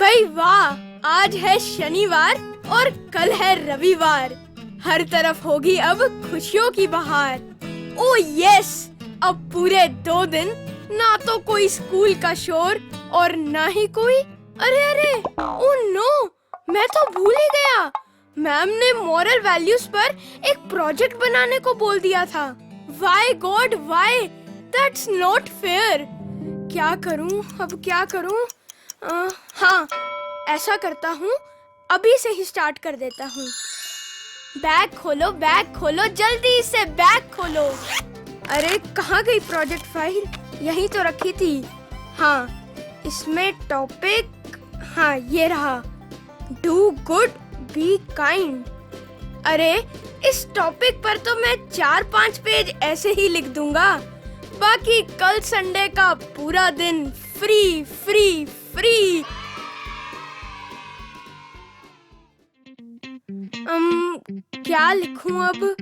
भाई वाह, आज है शनिवार और कल है रविवार। हर तरफ होगी अब खुशियों की बहार। ओ यस, अब पूरे 2 दिन ना तो कोई स्कूल का शोर और ना ही कोई अरे ओ नो, मैं तो भूल ही गया। मैम ने मॉरल वैल्यूज पर एक प्रोजेक्ट बनाने को बोल दिया था। Why God why, that's not fair. क्या करूं, अब क्या करूं? हाँ, ऐसा करता हूँ, अभी से ही स्टार्ट कर देता हूँ। बैग खोलो, जल्दी से बैग खोलो। अरे कहाँ गई प्रोजेक्ट फाइल? यहीं तो रखी थी। हाँ, इसमें टॉपिक, हाँ ये रहा, डू गुड बी काइंड। अरे इस टॉपिक पर तो मैं 4-5 पेज ऐसे ही लिख दूंगा। बाकी कल संडे का पूरा दिन फ्री फ्री फ्री। क्या लिखूं अब?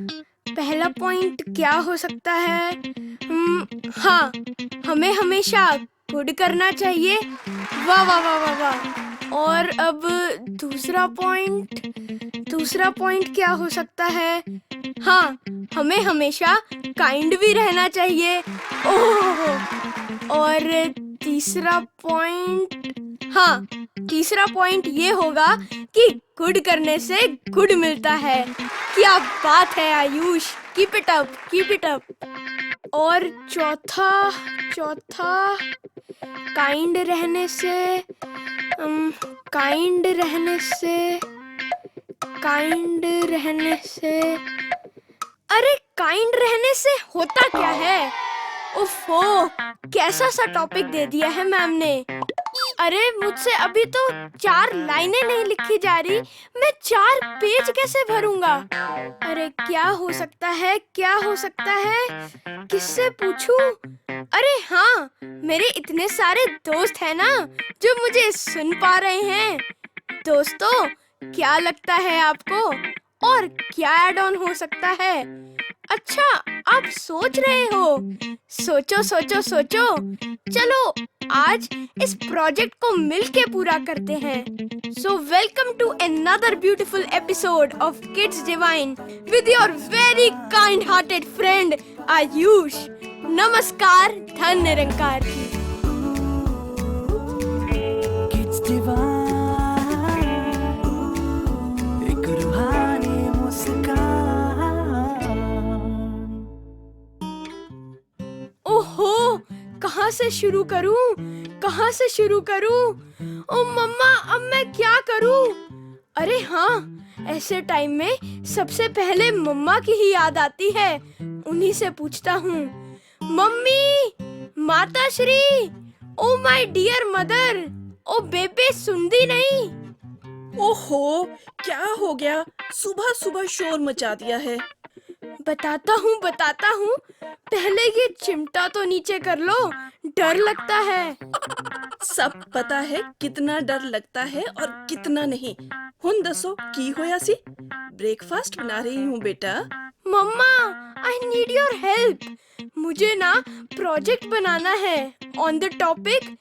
पहला पॉइंट क्या हो सकता है? हाँ, हमें हमेशा गुड करना चाहिए। वाह वाह वाह वाह वाह। और अब दूसरा पॉइंट क्या हो सकता है? हाँ, हमें हमेशा काइंड भी रहना चाहिए। ओह, और तीसरा पॉइंट ये होगा कि गुड करने से गुड मिलता है। क्या बात है आयुष, कीप इट अप। और चौथा काइंड रहने अरे काइंड रहने से होता क्या है? ओफो, कैसा सा टॉपिक दे दिया है मैम ने। अरे मुझसे अभी तो 4 लाइनें नहीं लिखी जा रही, मैं 4 पेज कैसे भरूंगा? अरे क्या हो सकता है? किससे पूछूं? अरे हाँ, मेरे इतने सारे दोस्त हैं ना जो मुझे सुन पा रहे हैं। दोस्तों, क्या लगता है आपको और क्या ऐड ऑन हो सकता है? अच्छा, आप सोच रहे हो? सोचो। चलो आज इस प्रोजेक्ट को मिलके पूरा करते हैं। So welcome to another beautiful episode of Kids Divine with your very kind hearted friend Ayush. नमस्कार, धन निरंकार की। किड्स डिवाइन, एक रूहानी मुस्कान। ओहो, कहाँ से शुरू करूं? ओ मम्मा, अब मैं क्या करूं? अरे हाँ, ऐसे टाइम में सबसे पहले मम्मा की ही याद आती है। उन्हीं से पूछता हूँ, मम्मी, माता श्री, ओ माय डियर मदर, ओ बेबे सुनती नहीं? ओहो, क्या हो गया? सुबह सुबह शोर मचा दिया है। बताता हूँ, पहले ये चिमटा तो नीचे कर लो, डर लगता है। सब पता है कितना डर लगता है और कितना नहीं। हुन दसो की होया सी? ब्रेकफास्ट बना रही हूँ बेटा। मम्मा, आई नीड योर हेल्प। मुझे ना प्रोजेक्ट बनाना है on the topic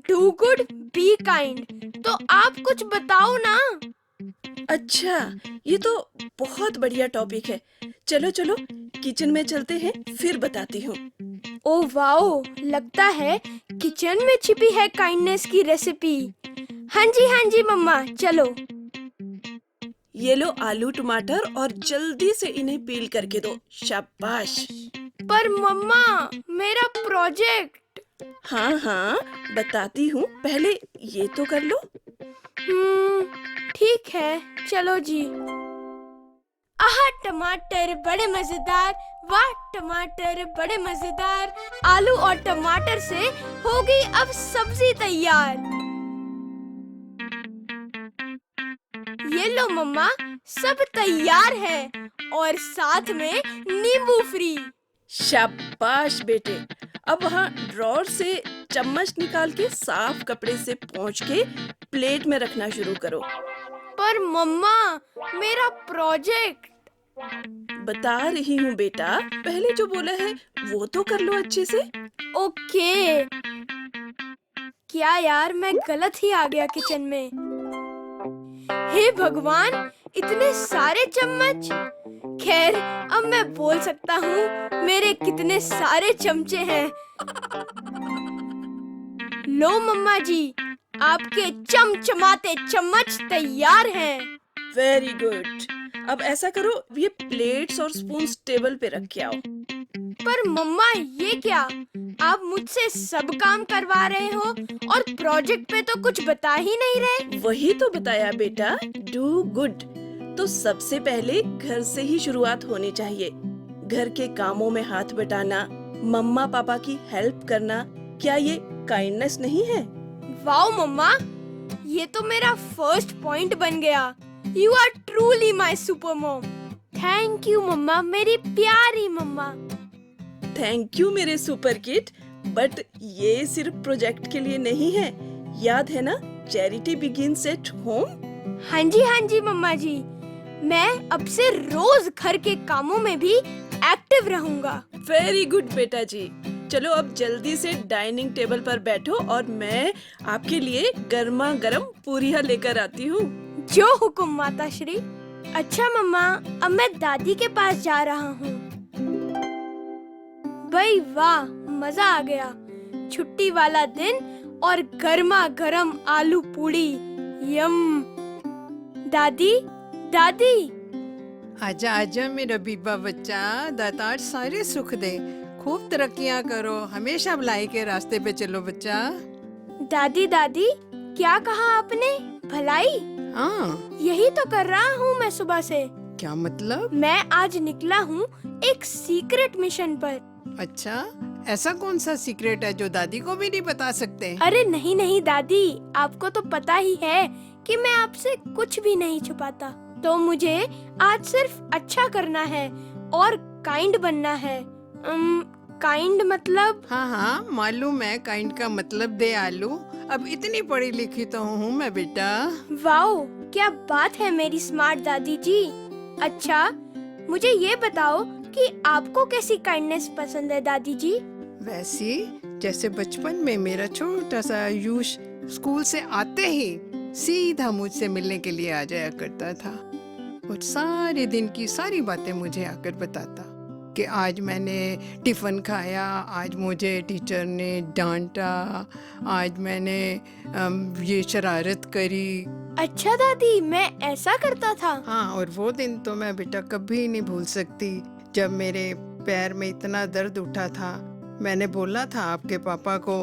do good be kind. तो आप कुछ बताओ ना। अच्छा, ये तो बहुत बढ़िया टॉपिक है। चलो किचन में चलते हैं, फिर बताती हूँ। ओ वाओ, लगता है किचन में छिपी है काइंडनेस की रेसिपी। हाँ जी मम्मा, चलो। ये लो आलू टमाटर और जल्दी से इन्हें पील करके दो। शाबाश। पर मम्मा, मेरा प्रोजेक्ट। हाँ, बताती हूँ, पहले ये तो कर लो। ठीक है, चलो जी। आहा, टमाटर बड़े मजेदार, वाह टमाटर बड़े मजेदार। आलू और टमाटर से हो गई अब सब्जी तैयार। ये लो मम्मा, सब तैयार है और साथ में नींबू फ्री। शाबाश बेटे। अब वहाँ ड्रॉर से चम्मच निकाल के साफ कपड़े से पोंछ के प्लेट में रखना शुरू करो। पर मम्मा, मेरा प्रोजेक्ट। बता रही हूँ बेटा, पहले जो बोला है वो तो कर लो अच्छे से। ओके, क्या यार, मैं गलत ही आ गया किचन में। हे भगवान, इतने सारे चम्मच। खैर, अब मैं बोल सकता हूँ मेरे कितने सारे चमचे हैं। लो मम्मा जी, आपके चमचमाते चम्मच तैयार हैं। Very good. अब ऐसा करो, ये प्लेट्स और स्पून्स टेबल पे रख के आओ। पर मम्मा, ये क्या? आप मुझसे सब काम करवा रहे हो और प्रोजेक्ट पे तो कुछ बता ही नहीं रहे। वही तो बताया बेटा, डू गुड। तो सबसे पहले घर से ही शुरुआत होनी चाहिए। घर के कामों में हाथ बटाना, मम्मा पापा की हेल्प करना, क्या ये काइंडनेस नहीं है? वाओ मम्मा, ये तो मेरा फर्स्ट पॉइंट बन गया। You are truly my super mom. Thank you mamma, मेरी प्यारी मम्मा। थैंक यू मेरे सुपर किड। बट ये सिर्फ प्रोजेक्ट के लिए नहीं है, याद है ना, चैरिटी बिगिंस एट होम। हाँ जी मम्मा जी, मैं अब से रोज घर के कामों में भी एक्टिव रहूंगा। वेरी गुड बेटा जी। चलो अब जल्दी से डाइनिंग टेबल पर बैठो और मैं आपके लिए गर्मा गर्म पूरियां लेकर आती हूँ। जो हुक्म माता श्री। अच्छा मम्मा, अब मैं दादी के पास जा रहा हूँ। भाई वाह, मजा आ गया। छुट्टी वाला दिन और गर्मा गर्म आलू पूड़ी, यम। दादी, दादी। आजा आजा मेरा बीबा बच्चा, दातार सारे सुख दे, खूब तरक्कियां करो, हमेशा भलाई के रास्ते पे चलो बच्चा। दादी दादी, क्या कहा आपने? भलाई? हाँ, यही तो कर रहा हूँ मैं सुबह से। क्या मतलब? मैं आज निकला हूँ एक सीक्रेट मिशन पर। अच्छा, ऐसा कौन सा सीक्रेट है जो दादी को भी नहीं बता सकते? अरे नहीं नहीं दादी, आपको तो पता ही है कि मैं आपसे कुछ भी नहीं छुपाता। तो मुझे आज सिर्फ अच्छा करना है और काइंड बनना है। काइंड मतलब? हाँ हाँ, मालूम है, काइंड का मतलब दे आलू। अब इतनी पढ़ी लिखी तो हूँ मैं बेटा। वाओ, क्या बात है मेरी स्मार्ट दादी जी। अच्छा, मुझे ये बताओ कि आपको कैसी काइंडनेस पसंद है दादी जी? वैसी जैसे बचपन में मेरा छोटा सा आयुष स्कूल से आते ही सीधा मुझसे मिलने के लिए आ जाया करता था और सारे दिन की सारी बातें मुझे आकर बताता कि आज मैंने टिफिन खाया, आज मुझे टीचर ने डांटा, आज मैंने ये शरारत करी। अच्छा दादी, मैं ऐसा करता था? हाँ, और वो दिन तो मैं बेटा कभी नहीं भूल सकती जब मेरे पैर में इतना दर्द उठा था। मैंने बोला था आपके पापा को,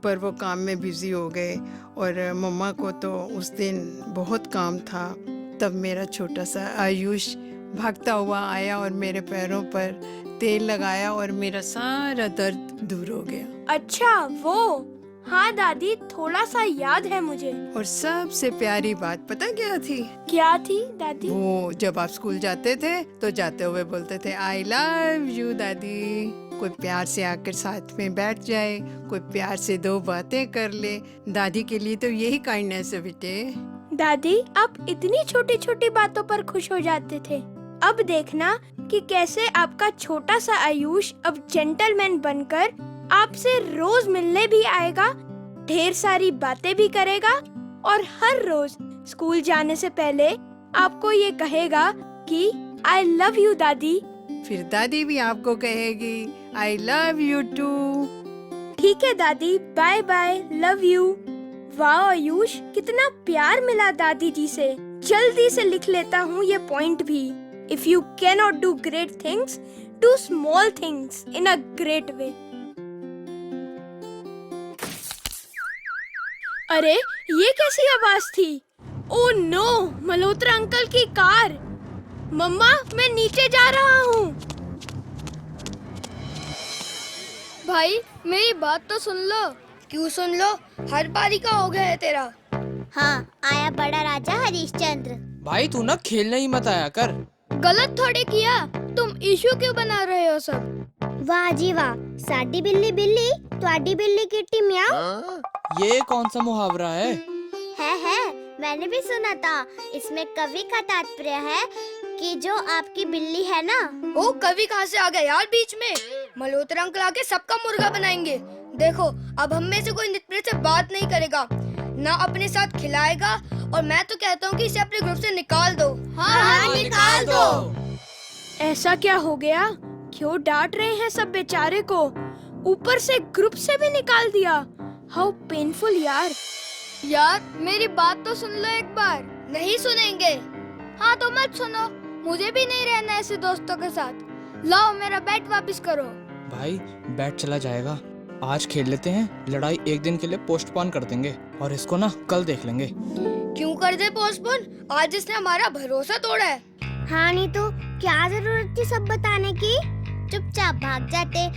पर वो काम में बिजी हो गए और मम्मा को तो उस दिन बहुत काम था। तब मेरा छोटा सा आयुष भागता हुआ आया और मेरे पैरों पर तेल लगाया और मेरा सारा दर्द दूर हो गया। अच्छा वो? हाँ दादी, थोड़ा सा याद है मुझे। और सबसे प्यारी बात पता क्या थी? क्या थी दादी? वो जब आप स्कूल जाते थे तो जाते हुए बोलते थे आई लव यू दादी। कोई प्यार से आकर साथ में बैठ जाए, कोई प्यार से दो बातें कर ले। दादी के लिए तो यही काइंडनेस है बेटे। दादी, आप इतनी छोटी छोटी बातों पर खुश हो जाते थे। अब देखना कि कैसे आपका छोटा सा आयुष अब जेंटलमैन बनकर आपसे रोज मिलने भी आएगा, ढेर सारी बातें भी करेगा और हर रोज स्कूल जाने से पहले आपको ये कहेगा कि आई लव यू दादी। फिर दादी भी आपको कहेगी आई लव यू टू। ठीक है दादी, बाय बाय, लव यू। वाह आयुष, कितना प्यार मिला दादी जी से। जल्दी से लिख लेता हूँ ये पॉइंट भी। If you cannot do great things, do small things in a great way. अरे ये कैसी आवाज थी? ओह नो, मल्होत्रा अंकल की कार। मम्मा, मैं नीचे जा रहा हूँ। भाई मेरी बात तो सुन लो। क्यों सुन लो? हर बारी का हो गया है तेरा। हाँ, आया बड़ा राजा हरिश्चंद्र। भाई तू ना खेलना ही मत आया कर। गलत थोड़े किया, तुम इशू क्यों बना रहे हो सब? वाह जी वाह, साडी बिल्ली बिल्ली, ਤੁਹਾਡੀ बिल्ली किट्टी म्याऊ। ये कौन सा मुहावरा है? है, मैंने भी सुना था। इसमें कवि का तात्पर्य है कि जो आपकी बिल्ली है ना। ओ कवि कहाँ से आ गया यार बीच में? मल्होत्रा अंकल आके सबका मुर्गा बनाएंगे। देखो, अब हम में से कोई नृत्य से बात नहीं करेगा, ना अपने साथ खिलाएगा, और मैं तो कहता हूँ कि इसे अपने ग्रुप से निकाल दो। हाँ, निकाल दो। ऐसा क्या हो गया? क्यों डांट रहे हैं सब बेचारे को? ऊपर से ग्रुप से भी निकाल दिया। हाउ पेनफुल यार। यार, मेरी बात तो सुन लो एक बार। नहीं सुनेंगे? हाँ तो मत सुनो, मुझे भी नहीं रहना ऐसे दोस्तों के साथ। लाओ मेरा बैट वापस करो। भाई बैट चला जाएगा, आज खेल लेते हैं। लड़ाई एक दिन के लिए पोस्टपोन कर देंगे और इसको ना कल देख लेंगे। क्यों कर दे पोस्टपोन? आज इसने हमारा भरोसा तोड़ा है। हाँ नहीं तो क्या जरूरत थी सब बताने की? चुपचाप भाग जाते,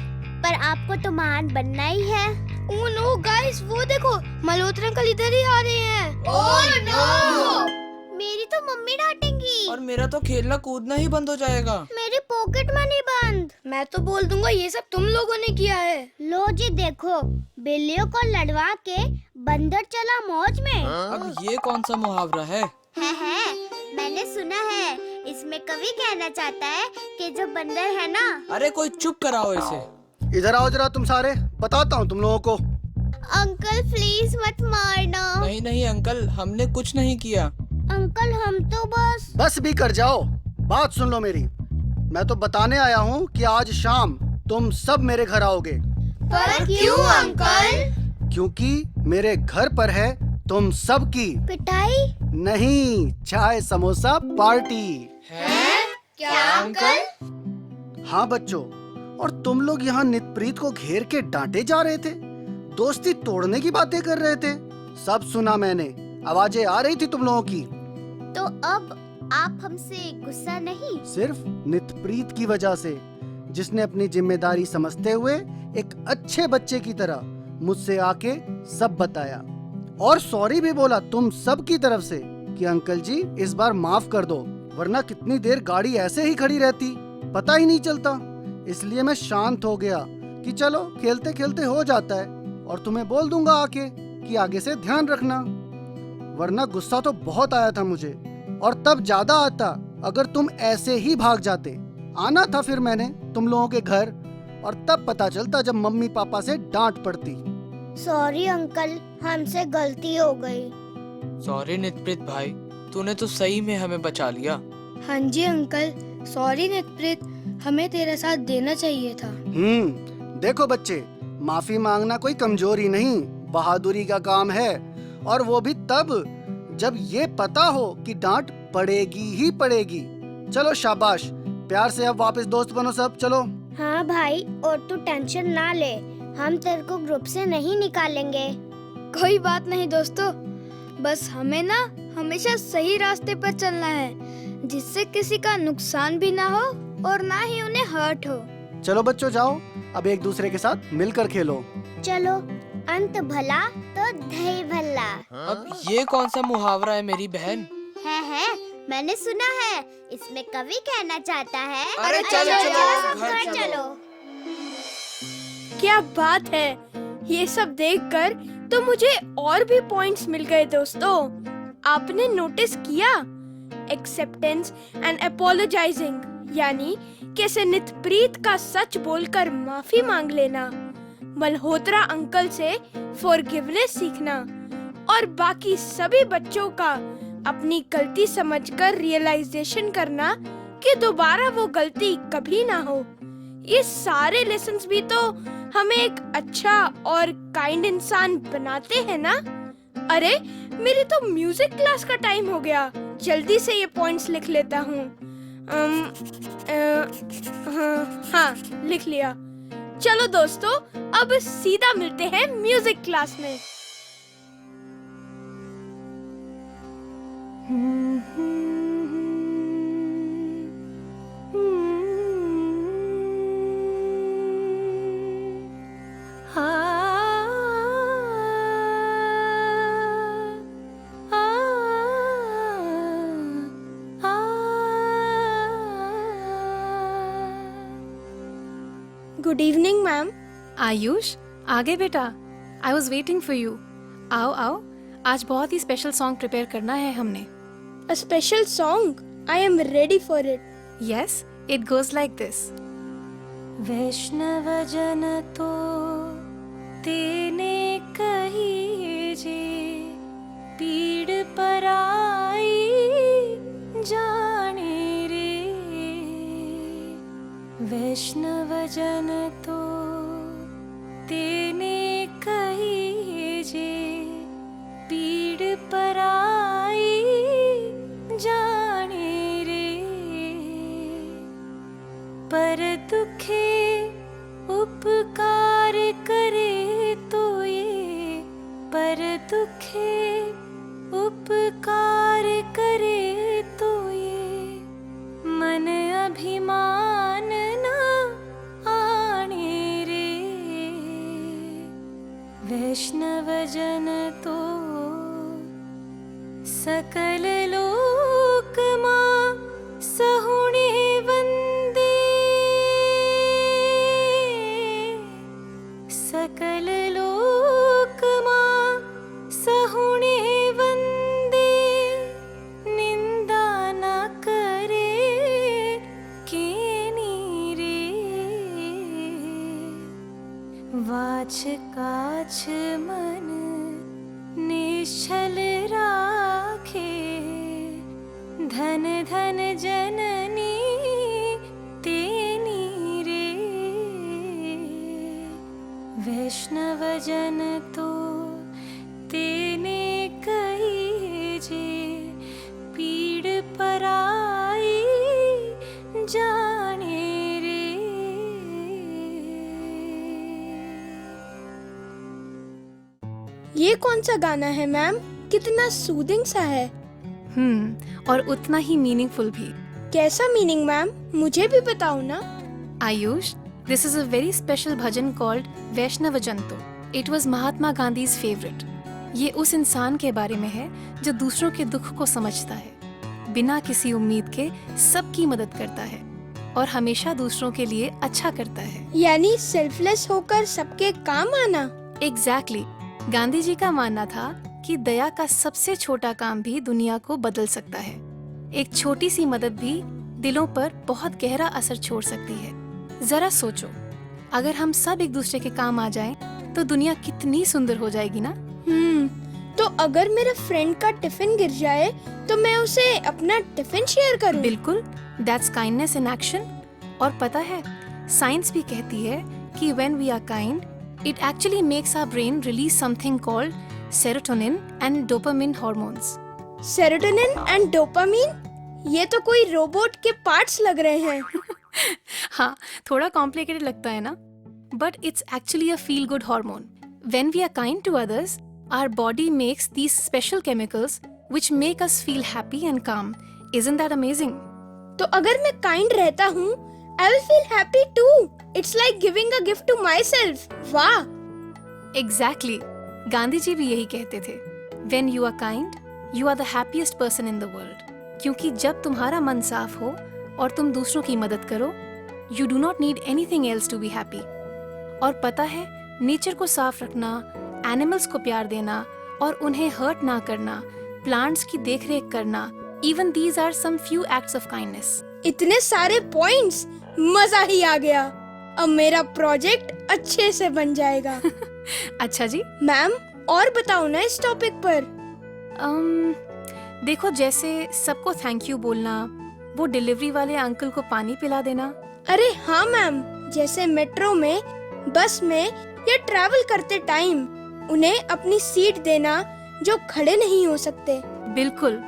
पर आपको तो महान बनना ही है। ओह नो गाइस, वो देखो मल्होत्रा अंकल इधर ही आ रहे हैं। Oh no! मेरी तो मम्मी डांटेंगी। और मेरा तो खेलना कूदना ही बंद हो जाएगा। मेरी पॉकेट मनी बंद। मैं तो बोल दूंगा ये सब तुम लोगों ने किया है। लो जी देखो, बिल्लियों को लड़वा के बंदर चला मौज में। अब ये कौन सा मुहावरा है? है, मैंने सुना है। इसमें कवि कहना चाहता है कि जो बंदर है ना। अरे कोई चुप कराओ इसे। इधर आओ जरा तुम सारे, बताता हूँ तुम लोगों को। अंकल प्लीज मत मारना। नहीं नहीं अंकल, हमने कुछ नहीं किया। अंकल हम तो बस भी कर जाओ, बात सुन लो मेरी। मैं तो बताने आया हूँ कि आज शाम तुम सब मेरे घर आओगे। पर क्यों अंकल? क्योंकि मेरे घर पर है तुम सब की पिटाई। नहीं, चाय समोसा पार्टी। क्या अंकल? हाँ बच्चों, और तुम लोग यहाँ नितप्रीत को घेर के डांटे जा रहे थे, दोस्ती तोड़ने की बातें कर रहे थे। सब सुना मैंने, आवाजें आ रही थी तुम लोगों की। तो अब आप हमसे गुस्सा नहीं? सिर्फ नितप्रीत की वजह से, जिसने अपनी जिम्मेदारी समझते हुए एक अच्छे बच्चे की तरह मुझसे आके सब बताया और सॉरी भी बोला तुम सब की तरफ से कि अंकल जी इस बार माफ कर दो, वरना कितनी देर गाड़ी ऐसे ही खड़ी रहती, पता ही नहीं चलता। इसलिए मैं शांत हो गया कि चलो खेलते खेलते हो जाता है, और तुम्हें बोल दूंगा आके कि आगे से ध्यान रखना। वरना गुस्सा तो बहुत आया था मुझे, और तब ज्यादा आता अगर तुम ऐसे ही भाग जाते। आना था फिर मैंने तुम लोगों के घर, और तब पता चलता जब मम्मी पापा से डांट पड़ती। सॉरी अंकल, हमसे गलती हो गई। सॉरी नितप्रीत भाई, तूने तो सही में हमें बचा लिया। हाँ जी अंकल, सॉरी नितप्रीत, हमें तेरा साथ देना चाहिए था। देखो बच्चे, माफी मांगना कोई कमजोरी नहीं, बहादुरी का काम है, और वो भी तब जब ये पता हो कि डांट पड़ेगी ही पड़ेगी। चलो शाबाश, प्यार से अब वापस दोस्त बनो सब, चलो। हाँ भाई, और तू टेंशन ना ले, हम तेरे को ग्रुप से नहीं निकालेंगे। कोई बात नहीं दोस्तों, बस हमें ना हमेशा सही रास्ते पर चलना है, जिससे किसी का नुकसान भी ना हो और ना ही उन्हें हर्ट हो। चलो बच्चों जाओ, अब एक दूसरे के साथ मिलकर खेलो। चलो, अंत भला तो दही भला। अब ये कौन सा मुहावरा है मेरी बहन? है, मैंने सुना है। इसमें कवि कहना चाहता है। अरे चलो, सब घर घर चलो। क्या बात है, ये सब देखकर तो मुझे और भी पॉइंट्स मिल गए दोस्तों। आपने नोटिस किया, एक्सेप्टेंस एंड अपोलोजाइजिंग, यानी कैसे नितप्रीत का सच बोलकर माफी मांग लेना, मल्होत्रा अंकल से फॉरगिवनेस सीखना, और बाकी सभी बच्चों का अपनी गलती समझकर रियलाइजेशन करना कि दोबारा वो गलती कभी ना हो। ये सारे लेसन्स भी तो हमें एक अच्छा और काइंड इंसान बनाते हैं ना। अरे मेरी तो म्यूजिक क्लास का टाइम हो गया, जल्दी से ये पॉइंट्स लिख लेता हूँ। हाँ, लिख लिया। चलो दोस्तों, अब सीधा मिलते हैं म्यूजिक क्लास में। Good evening ma'am. आयुष, आ गए बेटा। I was waiting for you. आओ आओ, आज बहुत ही स्पेशल सॉन्ग प्रिपेयर करना है हमने। A special song? I am ready for it. Yes, it goes like this. वैष्णव जन तो तेने कही जे पीड़ पराई जाने रे, वैष्णव जन तो तेने कही जे पीड़ पराई जाने रे, पर दुखे उपकार करे तो ये, पर दुखे उपकार करे तो ये, मन अभिमान ना आने रे, वैष्णव जन तो सकल लोक मां सहुणे वंदे, सकल लोक मां सहुणे वंदे, निंदा न करे केनी रे, वाच काछ मन निश्चल राखे, धन धन जननी तेनी रे, वैष्णव जन तो तेने कही जे पीड़ पराई जाने रे। ये कौन सा गाना है मैम? कितना सूदिंग सा है। और उतना ही मीनिंगफुल भी। कैसा मीनिंग मैम? मुझे भी बताओ ना। Ayush, this is a very special bhajan called Vaishnav जंतो. It was Mahatma Gandhi's favorite. ये उस इंसान के बारे में है जो दूसरों के दुख को समझता है, बिना किसी उम्मीद के सबकी मदद करता है और हमेशा दूसरों के लिए अच्छा करता है। यानी सेल्फलेस होकर सबके काम आना। Exactly. गांधी जी का मानना था कि दया का सबसे छोटा काम भी दुनिया को बदल सकता है। एक छोटी सी मदद भी दिलों पर बहुत गहरा असर छोड़ सकती है। जरा सोचो, अगर हम सब एक दूसरे के काम आ जाएं, तो दुनिया कितनी सुंदर हो जाएगी ना। तो अगर मेरे फ्रेंड का टिफिन गिर जाए तो मैं उसे अपना टिफिन शेयर करूं। बिल्कुल, दैट्स काइंडनेस इन एक्शन। और पता है, साइंस भी कहती है कि when we are kind, it actually makes our brain release something called serotonin and dopamine hormones. Serotonin and dopamine? ये तो कोई रोबोट के पार्ट्स लग रहे हैं। हाँ, थोड़ा कॉम्प्लिकेटेड लगता है ना, but it's actually a feel good hormone. When we are kind to others, our body makes these special chemicals which make us feel happy and calm. Isn't that amazing? तो अगर मैं काइंड रहता हूँ, I will feel happy too. It's like giving a gift to myself. वाह! Exactly. Gandhi ji भी यही कहते थे। When you are kind, you are the happiest person in the world. क्योंकि जब तुम्हारा मन साफ हो और तुम दूसरों की मदद करो, you do not need anything else to be happy. और पता है, नेचर को साफ रखना, एनिमल्स को प्यार देना और उन्हें हर्ट ना करना, प्लांट्स की देखरेख करना, even these are some few acts of kindness. इतने सारे पॉइंट्स, मजा ही आ गया। अब मेरा प्रोजेक्ट अच्छे से बन जाएगा। अच्छा जी। मैम, और बताओ ना इस टॉपिक पर। देखो, जैसे सबको थैंक यू बोलना, वो डिलीवरी वाले अंकल को पानी पिला देना। अरे हाँ मैम, जैसे मेट्रो में, बस में या ट्रैवल करते टाइम उन्हें अपनी सीट देना जो खड़े नहीं हो सकते। बिल्कुल,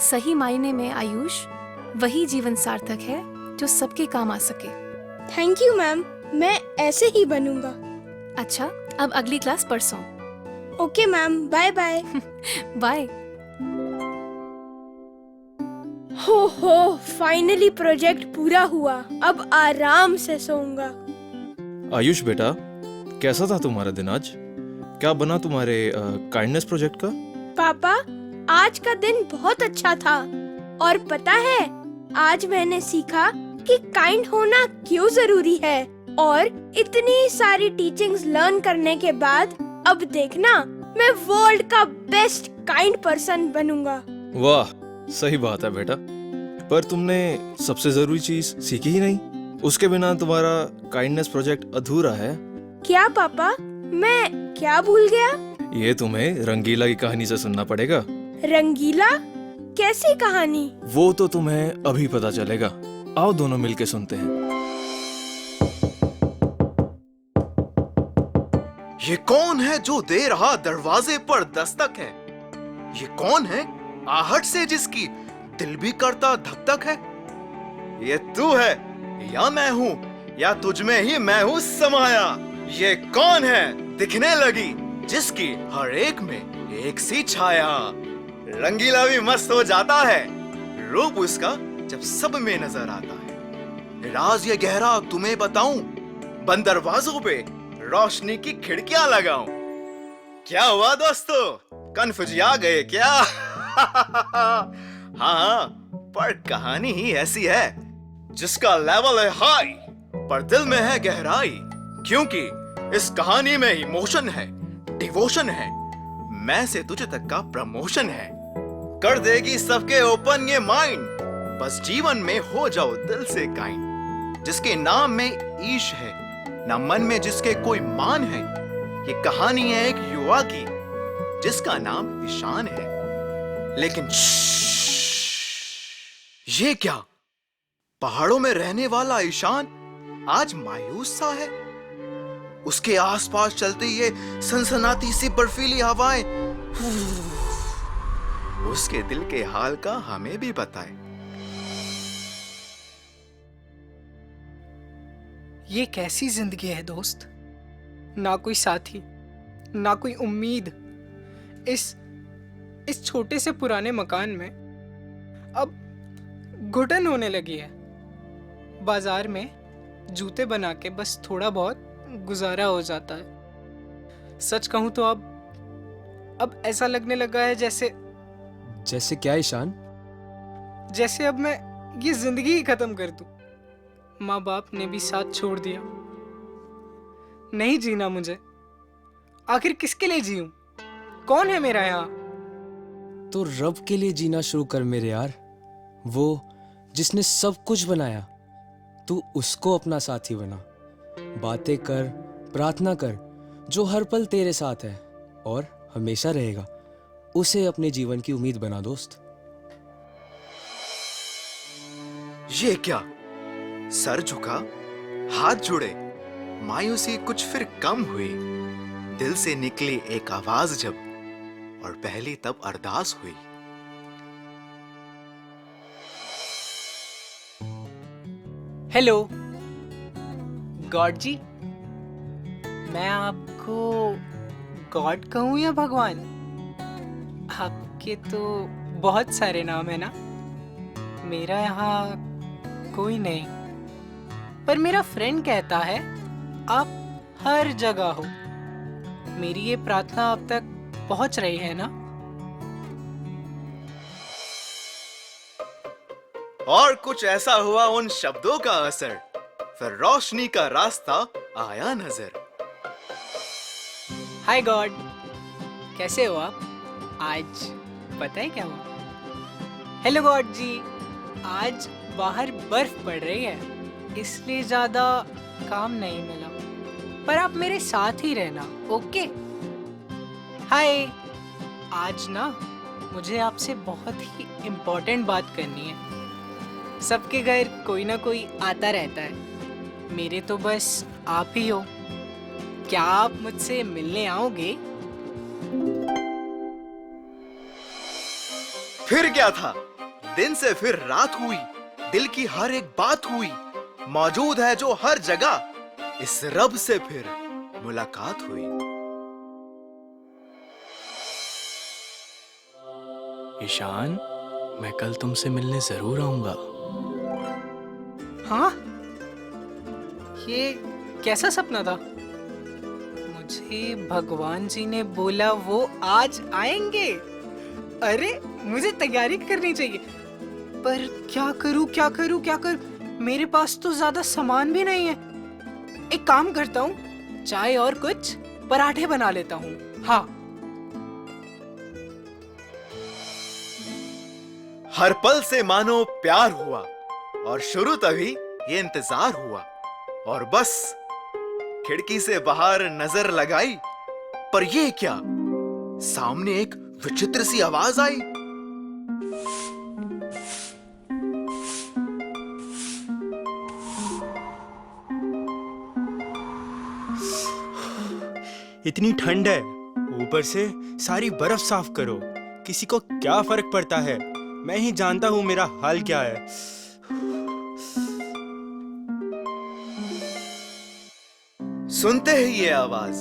सही मायने में आयुष, वही जीवन सार्थक है जो सबके काम आ सके। थैंक यू मैम, मैं ऐसे ही बनूंगा। अच्छा, अब अगली क्लास परसों। Okay ma'am, bye bye. Bye. हो, फाइनली प्रोजेक्ट पूरा हुआ। अब आराम से सोऊंगा। आयुष बेटा, कैसा था तुम्हारा दिन आज? क्या बना तुम्हारे काइंडनेस प्रोजेक्ट का? पापा, आज का दिन बहुत अच्छा था। और पता है, आज मैंने सीखा कि काइंड होना क्यों जरूरी है। और इतनी सारी टीचिंग्स लर्न करने के बाद अब देखना, मैं वर्ल्ड का बेस्ट काइंड पर्सन बनूंगा। वाह, सही बात है बेटा। पर तुमने सबसे जरूरी चीज सीखी ही नहीं। उसके बिना तुम्हारा काइंडनेस प्रोजेक्ट अधूरा है। क्या पापा? मैं क्या भूल गया? ये तुम्हें रंगीला की कहानी से सुनना पड़ेगा। रंगीला? कैसी कहानी? वो तो तुम्हें अभी पता चलेगा। आओ दोनों मिलके सुनते हैं। ये कौन है जो दे रहा दरवाजे पर दस्तक है? ये कौन है आहट से जिसकी दिल भी करता धक धक है? ये तू है या मैं हूँ या तुझ में ही मैं हूँ समाया? ये कौन है दिखने लगी जिसकी हर एक में एक सी छाया? रंगीला भी मस्त हो जाता है रूप उसका जब सब में नजर आता है। राज ये गहरा तुम्हें बताऊं, बंद दरवाजों पे रोशनी की खिड़कियां लगाऊं। क्या हुआ दोस्तों, कन्फ्यूज आ गए क्या? हाँ, पर कहानी ही ऐसी है जिसका लेवल है हाई पर दिल में है गहराई। क्योंकि इस कहानी में इमोशन है, डिवोशन है, मैं से तुझ तक का प्रमोशन है। कर देगी सबके ओपन ये माइंड, बस जीवन में हो जाओ दिल से काइंड। जिसके नाम में ईश है, ना मन में जिसके कोई मान है। ये कहानी है एक युवा की जिसका नाम ईशान है। लेकिन ये क्या, पहाड़ों में रहने वाला ईशान आज मायूस सा है? उसके आसपास चलती ये सनसनाती सी बर्फीली हवाएं उसके दिल के हाल का हमें भी बताए। ये कैसी जिंदगी है दोस्त, ना कोई साथी, ना कोई उम्मीद। इस छोटे से पुराने मकान में अब घुटन होने लगी है। बाजार में जूते बना के बस थोड़ा बहुत गुजारा हो जाता है। सच कहूं तो अब ऐसा लगने लगा है जैसे क्या ईशान? जैसे अब मैं ये जिंदगी ही खत्म कर दूं। माँ बाप ने भी साथ छोड़ दिया। नहीं जीना मुझे, आखिर किसके लिए जीऊं? कौन है मेरा यहाँ? तो रब के लिए जीना शुरू कर मेरे यार। वो जिसने सब कुछ बनाया, तू उसको अपना साथी बना। बातें कर, प्रार्थना कर, जो हर पल तेरे साथ है और हमेशा रहेगा, उसे अपने जीवन की उम्मीद बना दोस्त। ये क्या, सर झुका, हाथ जुड़े, मायूसी कुछ फिर कम हुई। दिल से निकली एक आवाज जब, और पहली तब अरदास हुई। हेलो गॉड जी, मैं आपको गॉड कहूं या भगवान? आपके तो बहुत सारे नाम है ना। मेरा यहाँ कोई नहीं, पर मेरा फ्रेंड कहता है आप हर जगह हो। मेरी ये प्रार्थना आप तक पहुंच रही है ना? और कुछ ऐसा हुआ उन शब्दों का असर, फिर रोशनी का रास्ता आया नजर। हाय गॉड, कैसे हो आप? आज पता है क्या हुआ? हेलो गॉड जी, आज बाहर बर्फ पड़ रही है, इसलिए ज्यादा काम नहीं मिला, पर आप मेरे साथ ही रहना, ओके? हाय, आज ना मुझे आपसे बहुत ही इम्पोर्टेंट बात करनी है। सबके घर कोई ना कोई आता रहता है, मेरे तो बस आप ही हो। क्या आप मुझसे मिलने आओगे? फिर क्या था, दिन से फिर रात हुई, दिल की हर एक बात हुई। मौजूद है जो हर जगह, इस रब से फिर मुलाकात हुई। ईशान, मैं कल तुमसे मिलने जरूर आऊंगा। हाँ? ये कैसा सपना था? मुझे भगवान जी ने बोला वो आज आएंगे। अरे मुझे तैयारी करनी चाहिए, पर क्या करूं? मेरे पास तो ज्यादा सामान भी नहीं है। एक काम करता हूँ, चाय और कुछ पराठे बना लेता हूँ। हाँ। हर पल से मानो प्यार हुआ, और शुरू तभी ये इंतजार हुआ। और बस खिड़की से बाहर नजर लगाई, पर ये क्या? सामने एक विचित्र सी आवाज आई। इतनी ठंड है, ऊपर से सारी बर्फ साफ करो। किसी को क्या फर्क पड़ता है? मैं ही जानता हूँ मेरा हाल क्या है। सुनते ही ये आवाज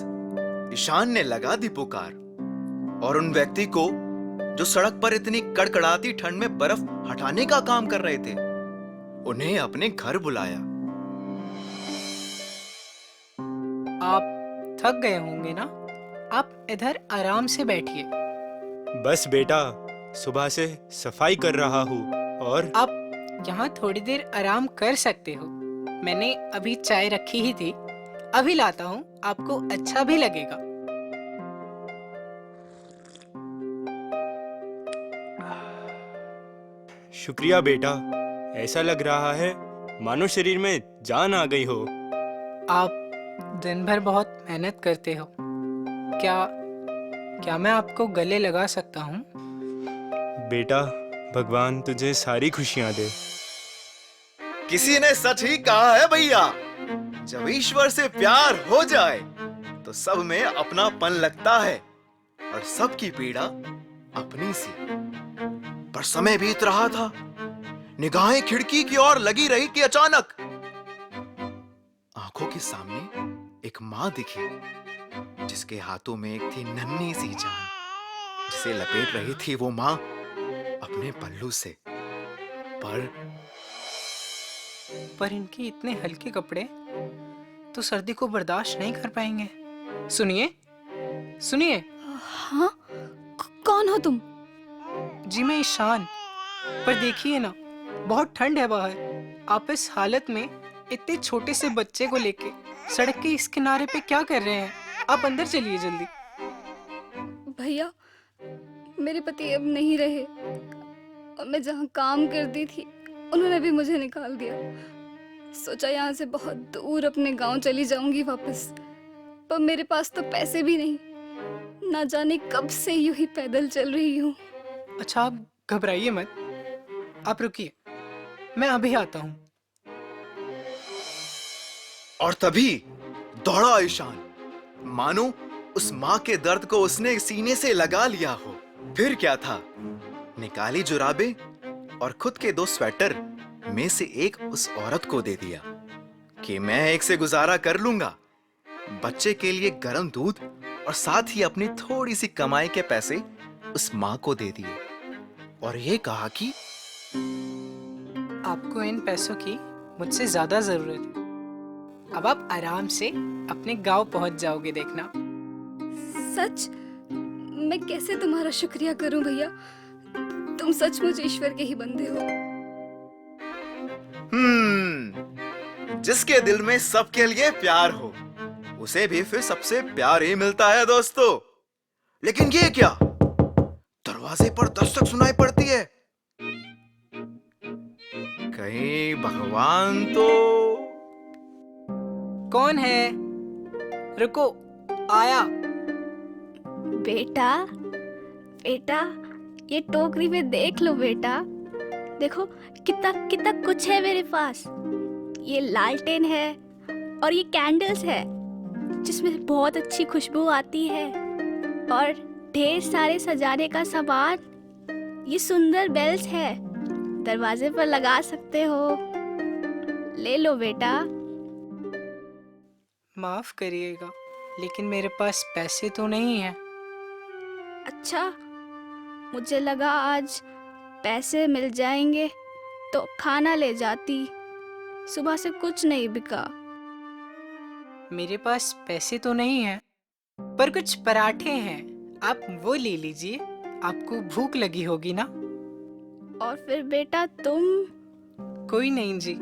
ईशान ने लगा दी पुकार, और उन व्यक्ति को जो सड़क पर इतनी कड़कड़ाती ठंड में बर्फ हटाने का काम कर रहे थे, उन्हें अपने घर बुलाया। आप थक गए होंगे ना? आप इधर आराम से बैठिए। बस बेटा, सुबह से सफाई कर रहा हूँ और आप यहाँ थोड़ी देर आराम कर सकते हो। मैंने अभी चाय रखी ही थी, अभी लाता हूँ, आपको अच्छा भी लगेगा। शुक्रिया बेटा। ऐसा लग रहा है मानो शरीर में जान आ गई हो। आप दिन भर बहुत मेहनत करते हो। क्या मैं आपको गले लगा सकता हूँ? बेटा, भगवान तुझे सारी खुशियां दे। किसी ने सच ही कहा है भैया, जब ईश्वर से प्यार हो जाए तो सब में अपनापन लगता है और सबकी पीड़ा अपनी सी। पर समय बीत रहा था, निगाहें खिड़की की ओर लगी रही कि अचानक आंखों के सामने एक मां दिखी, जिसके हाथों में एक थी नन्ही सी जान, जिसे लपेट रही थी वो मां अपने पल्लू से। पर इनके इतने हल्के कपड़े तो सर्दी को बर्दाश्त नहीं कर पाएंगे। सुनिए, सुनिए। हाँ, कौन हो तुम? जी मैं ईशान। पर देखिए ना, बहुत ठंड है बाहर। आप इस हालत में इतने छोटे से बच्चे को लेके सड़क के इस किनारे पे क्या कर रहे हैं? आप अंदर चलिए जल्दी। भैया, मेरे पति अब नहीं रहे और मैं जहाँ काम करती थी उन्होंने भी मुझे निकाल दिया। सोचा यहाँ से बहुत दूर अपने गांव चली जाऊंगी वापस, पर मेरे पास तो पैसे भी नहीं। ना जाने कब से यूं ही पैदल चल रही हूँ। अच्छा, आप घबराइए मत, आप रुकिए, मैं अभी आता हूँ। और तभी दौड़ा ईशान, मानो उस मां के दर्द को उसने सीने से लगा लिया हो। फिर क्या था, निकाली जुराबें और खुद के 2 स्वेटर में से एक उस औरत को दे दिया कि मैं एक से गुजारा कर लूंगा। बच्चे के लिए गर्म दूध और साथ ही अपनी थोड़ी सी कमाई के पैसे उस मां को दे दिए और ये कहा कि आपको इन पैसों की मुझसे ज्यादा जरूरत है। अब आप आराम से अपने गांव पहुंच जाओगे, देखना। सच? मैं कैसे तुम्हारा शुक्रिया करूं भैया, तुम सचमुच ईश्वर के ही बंदे हो। जिसके दिल में सबके लिए प्यार हो, उसे भी फिर सबसे प्यार ही मिलता है दोस्तों। लेकिन ये क्या, दरवाजे पर दस्तक सुनाई पड़ती है। कहीं भगवान तो? कौन है? रुको, आया। बेटा, बेटा, ये टोकरी में देख लो बेटा। देखो कितना कितना कुछ है मेरे पास। ये लालटेन है और ये कैंडल्स है जिसमें बहुत अच्छी खुशबू आती है, और ढेर सारे सजाने का सामान। ये सुंदर बेल्स है, दरवाजे पर लगा सकते हो। ले लो बेटा। माफ करिएगा, लेकिन मेरे पास पैसे तो नहीं है। अच्छा, मुझे लगा आज पैसे मिल जाएंगे तो खाना ले जाती। सुबह से कुछ नहीं बिका। मेरे पास पैसे तो नहीं है, पर कुछ पराठे हैं, आप वो ले लीजिए। आपको भूख लगी होगी ना? और फिर बेटा तुम? कोई नहीं जी,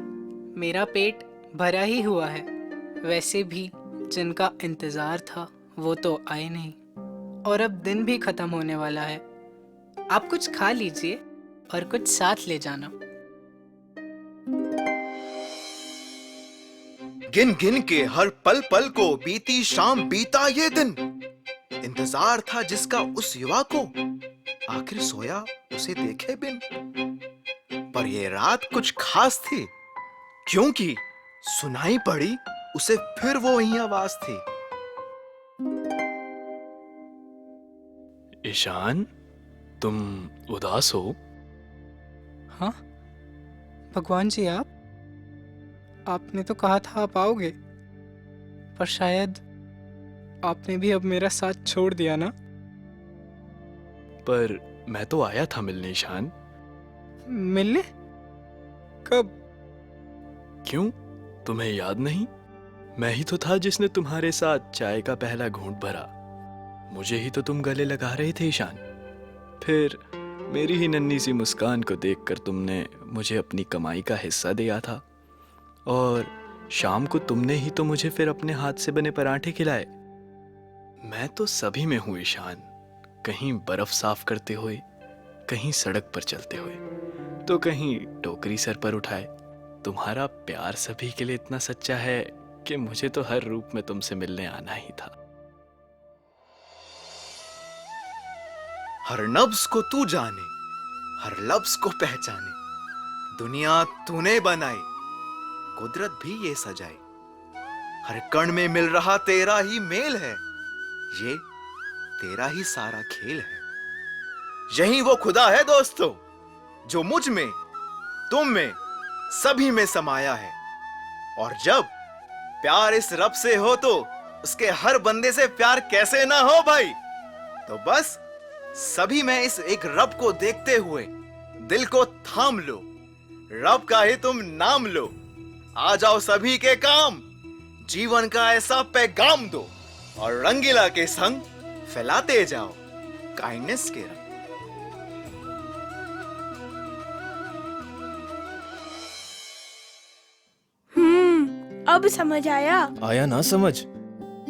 मेरा पेट भरा ही हुआ है। वैसे भी जिनका इंतजार था वो तो आए नहीं, और अब दिन भी खत्म होने वाला है। आप कुछ खा लीजिए और कुछ साथ ले जाना। गिन गिन के हर पल पल को बीती शाम बीता ये दिन। इंतजार था जिसका उस युवा को, आखिर सोया उसे देखे बिन। पर ये रात कुछ खास थी, क्योंकि सुनाई पड़ी उसे फिर वो वही आवाज थी। ईशान, तुम उदास हो? हाँ भगवान जी, आपने तो कहा था आप आओगे, पर शायद आपने भी अब मेरा साथ छोड़ दिया ना। पर मैं तो आया था मिलने ईशान। मिलने? कब? क्यों, तुम्हें याद नहीं? मैं ही तो था जिसने तुम्हारे साथ चाय का पहला घूंट भरा। मुझे ही तो तुम गले लगा रहे थे ईशान। फिर मेरी ही नन्ही सी मुस्कान को देखकर तुमने मुझे अपनी कमाई का हिस्सा दिया था, और शाम को तुमने ही तो मुझे फिर अपने हाथ से बने पराठे खिलाए। मैं तो सभी में हूँ ईशान, कहीं बर्फ साफ करते हुए, कहीं सड़क पर चलते हुए, तो कहीं टोकरी सर पर उठाए। तुम्हारा प्यार सभी के लिए इतना सच्चा है कि मुझे तो हर रूप में तुमसे मिलने आना ही था। हर नब्ज को तू जाने, हर लफ्ज को पहचाने, दुनिया तूने बनाई, कुदरत भी ये सजाई। हर कण में मिल रहा तेरा ही मेल है, ये तेरा ही सारा खेल है। यही वो खुदा है दोस्तों, जो मुझ में, तुम में, सभी में समाया है। और जब प्यार इस रब से हो तो उसके हर बंदे से प्यार कैसे ना हो भाई। तो बस सभी में इस एक रब को देखते हुए दिल को थाम लो, रब का ही तुम नाम लो। आ जाओ सभी के काम, जीवन का ऐसा पैगाम दो, और रंगीला के संग फैलाते जाओ काइंडनेस के रंग। अब समझ आया ना समझ?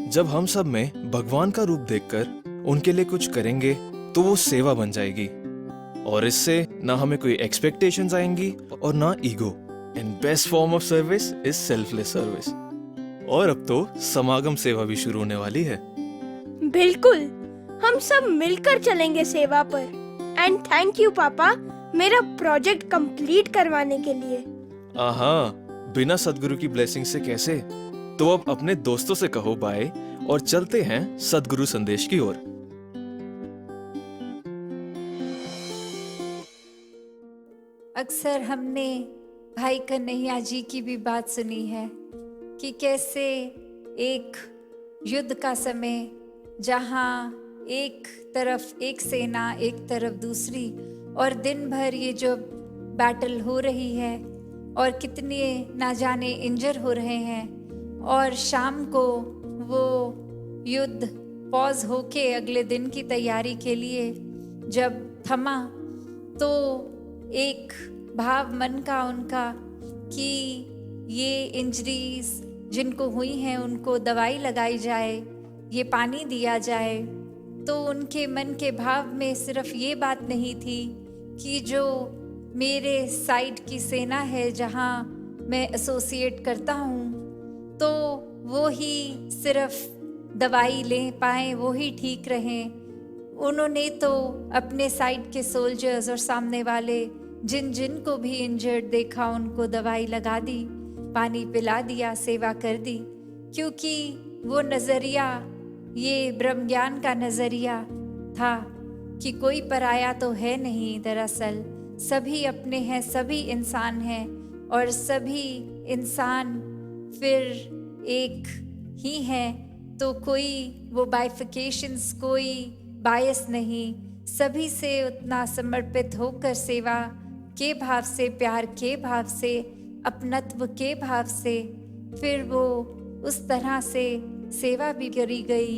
जब हम सब में भगवान का रूप देखकर उनके लिए कुछ करेंगे तो वो सेवा बन जाएगी, और इससे ना हमें कोई एक्सपेक्टेशंस आएंगी और ना ego. And best form of service is selfless service. और अब तो समागम सेवा भी शुरू होने वाली है। बिल्कुल, हम सब मिलकर चलेंगे सेवा पर। एंड थैंक यू पापा, मेरा प्रोजेक्ट कंप्लीट करवाने के लिए। आहा, बिना सदगुरु की ब्लेसिंग से कैसे? तो अब अपने दोस्तों से कहो बाय और चलते हैं सदगुरु संदेश की ओर। अक्सर हमने भाई कन्हैया जी की भी बात सुनी है कि कैसे एक युद्ध का समय, जहां एक तरफ एक सेना, एक तरफ दूसरी, और दिन भर ये जो बैटल हो रही है और कितने ना जाने इंजर हो रहे हैं, और शाम को वो युद्ध पॉज होके अगले दिन की तैयारी के लिए जब थमा, तो एक भाव मन का उनका कि ये इंजरीज जिनको हुई हैं उनको दवाई लगाई जाए, ये पानी दिया जाए। तो उनके मन के भाव में सिर्फ ये बात नहीं थी कि जो मेरे साइड की सेना है जहाँ मैं एसोसिएट करता हूँ, तो वो ही सिर्फ दवाई ले पाएँ, वो ही ठीक रहें। उन्होंने तो अपने साइड के सोल्जर्स और सामने वाले जिन जिन को भी इंजर्ड देखा उनको दवाई लगा दी, पानी पिला दिया, सेवा कर दी। क्योंकि वो नज़रिया, ये ब्रह्म ज्ञान का नज़रिया था कि कोई पराया तो है नहीं, दरअसल सभी अपने हैं, सभी इंसान हैं, और सभी इंसान फिर एक ही हैं। तो कोई वो बाइफिकेशंस, कोई बायस नहीं, सभी से उतना समर्पित होकर सेवा के भाव से, प्यार के भाव से, अपनत्व के भाव से फिर वो उस तरह से सेवा भी करी गई